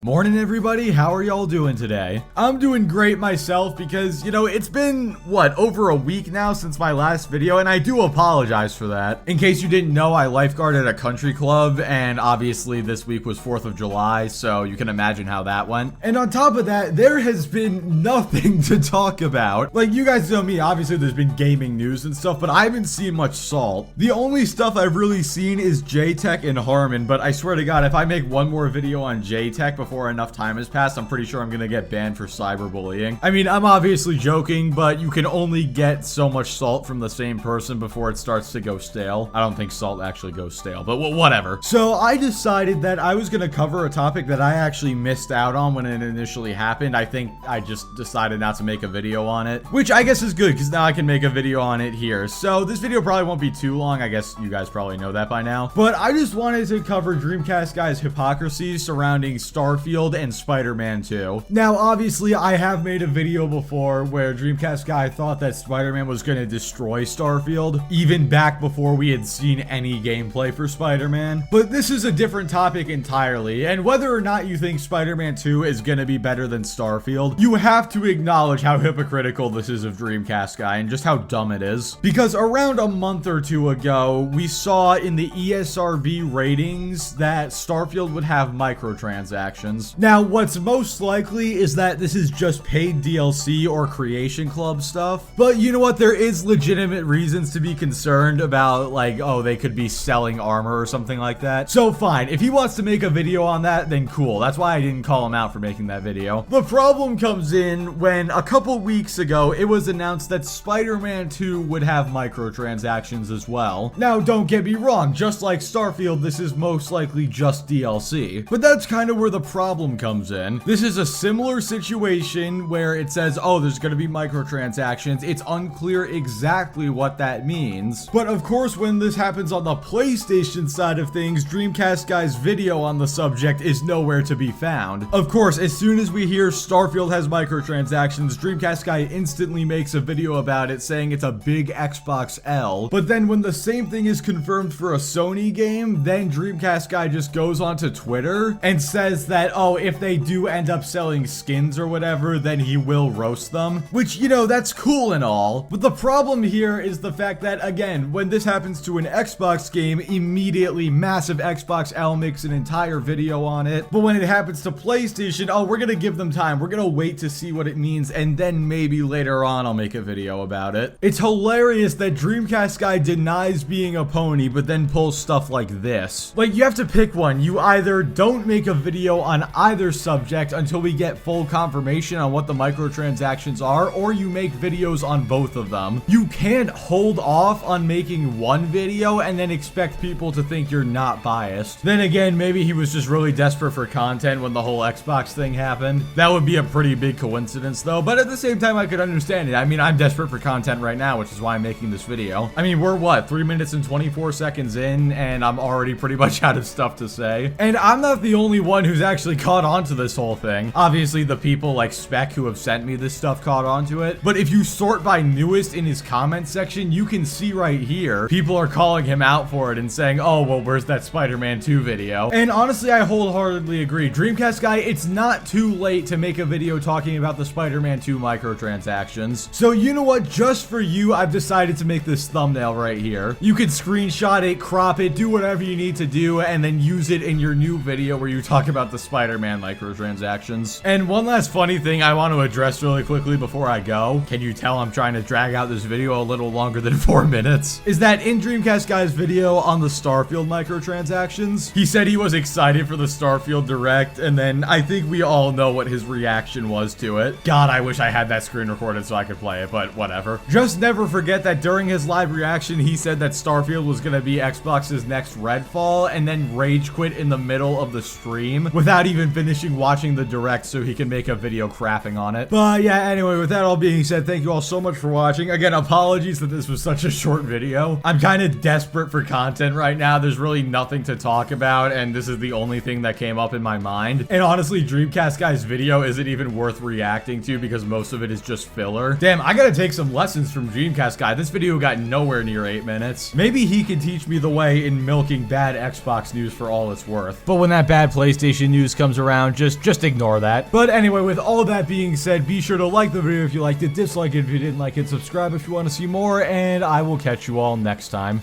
Morning everybody, how are y'all doing today? I'm doing great myself because, it's been, over a week now since my last video, and I do apologize for that. In case you didn't know, I lifeguarded at a country club, and obviously this week was 4th of July, so you can imagine how that went. And on top of that, there has been nothing to talk about. Like, you guys know me, obviously there's been gaming news and stuff, but I haven't seen much Salt. The only stuff I've really seen is J-Tech and Harmon, but I swear to God, if I make one more video on J-Tech before enough time has passed, I'm pretty sure I'm gonna get banned for cyberbullying. I mean, I'm obviously joking, but you can only get so much salt from the same person before it starts to go stale. I don't think salt actually goes stale, but whatever. So I decided that I was gonna cover a topic that I actually missed out on when it initially happened. I think I just decided not to make a video on it, which I guess is good because now I can make a video on it here. So this video probably won't be too long. I guess you guys probably know that by now, but I just wanted to cover DreamcastGuy's hypocrisy surrounding Starfield and Spider-Man 2. Now, obviously, I have made a video before where DreamcastGuy thought that Spider-Man was going to destroy Starfield, even back before we had seen any gameplay for Spider-Man. But this is a different topic entirely, and whether or not you think Spider-Man 2 is going to be better than Starfield, you have to acknowledge how hypocritical this is of DreamcastGuy and just how dumb it is. Because around a month or two ago, we saw in the ESRB ratings that Starfield would have microtransactions. Now, what's most likely is that this is just paid DLC or Creation Club stuff. But you know what? There is legitimate reasons to be concerned about, like, oh, they could be selling armor or something like that. So fine, if he wants to make a video on that, then cool. That's why I didn't call him out for making that video. The problem comes in when a couple weeks ago, it was announced that Spider-Man 2 would have microtransactions as well. Now, don't get me wrong, just like Starfield, this is most likely just DLC. But that's kind of where the problem comes in. This is a similar situation where it says, oh, there's going to be microtransactions. It's unclear exactly what that means. But of course, when this happens on the PlayStation side of things, DreamcastGuy's video on the subject is nowhere to be found. Of course, as soon as we hear Starfield has microtransactions, DreamcastGuy instantly makes a video about it saying it's a big Xbox L. But then when the same thing is confirmed for a Sony game, then DreamcastGuy just goes onto Twitter and says that, oh, if they do end up selling skins or whatever, then he will roast them. Which, that's cool and all. But the problem here is the fact that, again, when this happens to an Xbox game, immediately massive Xbox L makes an entire video on it. But when it happens to PlayStation, oh, we're gonna give them time. We're gonna wait to see what it means, and then maybe later on I'll make a video about it. It's hilarious that DreamcastGuy denies being a pony, but then pulls stuff like this. Like, you have to pick one. You either don't make a video on either subject until we get full confirmation on what the microtransactions are, or you make videos on both of them. You can't hold off on making one video and then expect people to think you're not biased. Then again, maybe he was just really desperate for content when the whole Xbox thing happened. That would be a pretty big coincidence though, but at the same time I could understand it. I mean, I'm desperate for content right now, which is why I'm making this video. I mean, we're 3 minutes and 24 seconds in, and I'm already pretty much out of stuff to say. And I'm not the only one who's actually caught on to this whole thing. Obviously, the people like Spec who have sent me this stuff caught on to it. But if you sort by newest in his comment section, you can see right here, people are calling him out for it and saying, oh, well, where's that Spider-Man 2 video? And honestly, I wholeheartedly agree. DreamcastGuy, it's not too late to make a video talking about the Spider-Man 2 microtransactions. So you know what? Just for you, I've decided to make this thumbnail right here. You can screenshot it, crop it, do whatever you need to do, and then use it in your new video where you talk about the Spider-Man microtransactions. And one last funny thing I want to address really quickly before I go, can you tell I'm trying to drag out this video a little longer than 4 minutes, is that in DreamcastGuy's video on the Starfield microtransactions, he said he was excited for the Starfield Direct, and then I think we all know what his reaction was to it. God, I wish I had that screen recorded so I could play it, but whatever. Just never forget that during his live reaction, he said that Starfield was going to be Xbox's next Redfall, and then rage quit in the middle of the stream without even finishing watching the Direct so he can make a video crapping on it. But yeah, anyway, with that all being said, thank you all so much for watching. Again, apologies that this was such a short video. I'm kind of desperate for content right now. There's really nothing to talk about, and this is the only thing that came up in my mind. And honestly, DreamcastGuy's video isn't even worth reacting to because most of it is just filler. Damn, I gotta take some lessons from DreamcastGuy. This video got nowhere near 8 minutes. Maybe he can teach me the way in milking bad Xbox news for all it's worth. But when that bad PlayStation news news comes around, just ignore that. But anyway, with all that being said, be sure to like the video if you liked it, dislike it if you didn't like it, subscribe if you want to see more, and I will catch you all next time.